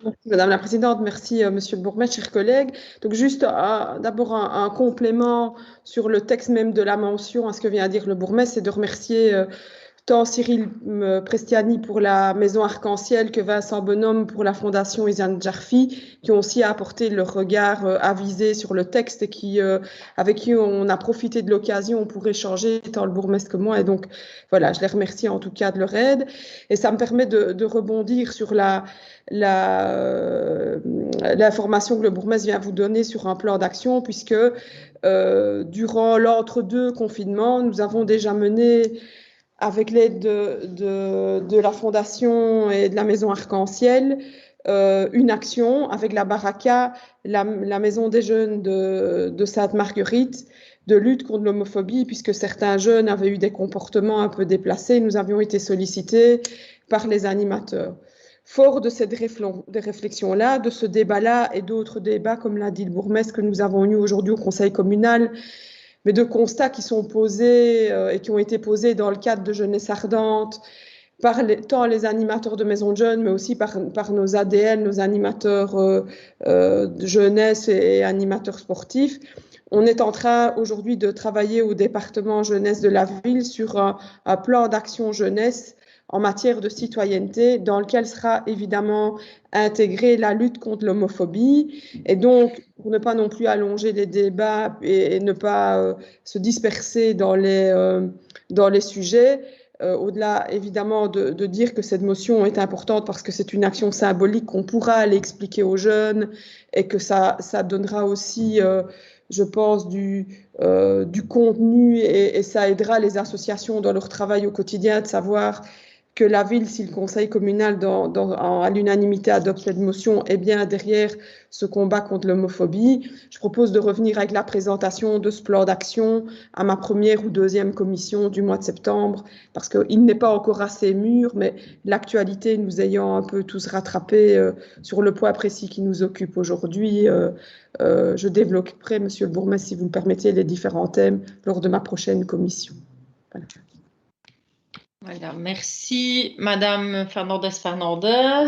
Merci, Madame la Présidente, merci Monsieur le bourgmestre, chers collègues. Donc juste d'abord un complément sur le texte même de la mention à ce que vient de dire le bourgmestre, c'est de remercier tant Cyril Prestiani pour la Maison Arc-en-Ciel que Vincent Bonhomme pour la Fondation Isiane Jarfi, qui ont aussi apporté leur regard avisé sur le texte et avec qui on a profité de l'occasion pour échanger, tant le bourgmestre que moi. Et donc, voilà, je les remercie en tout cas de leur aide. Et ça me permet de rebondir sur la, l'information que le bourgmestre vient vous donner sur un plan d'action, puisque durant l'entre-deux confinements, nous avons déjà mené avec l'aide de la Fondation et de la Maison Arc-en-Ciel, une action avec la Baraka, la Maison des Jeunes de Sainte-Marguerite, de lutte contre l'homophobie, puisque certains jeunes avaient eu des comportements un peu déplacés. Nous avions été sollicités par les animateurs. Fort de cette réflexion-là, de ce débat-là et d'autres débats, comme l'a dit le bourgmestre, que nous avons eu aujourd'hui au conseil communal, mais de constats qui sont posés et qui ont été posés dans le cadre de Jeunesse Ardente par tant les animateurs de maisons de jeunes, mais aussi par nos ADL, nos animateurs de jeunesse et animateurs sportifs. On est en train aujourd'hui de travailler au département jeunesse de la ville sur un plan d'action jeunesse en matière de citoyenneté, dans lequel sera évidemment intégrée la lutte contre l'homophobie. Et donc, pour ne pas non plus allonger les débats et ne pas se disperser dans les sujets, au-delà évidemment de dire que cette motion est importante parce que c'est une action symbolique qu'on pourra aller expliquer aux jeunes et que ça donnera aussi, je pense, du contenu et ça aidera les associations dans leur travail au quotidien de savoir que la ville, si le conseil communal à l'unanimité adopte cette motion, est bien derrière ce combat contre l'homophobie. Je propose de revenir avec la présentation de ce plan d'action à ma première ou deuxième commission du mois de septembre, parce qu'il n'est pas encore assez mûr, mais l'actualité nous ayant un peu tous rattrapés sur le point précis qui nous occupe aujourd'hui, je développerai, Monsieur le bourgmestre, si vous me permettez, les différents thèmes lors de ma prochaine commission. Voilà. Voilà, merci Madame Fernandez-Fernandez.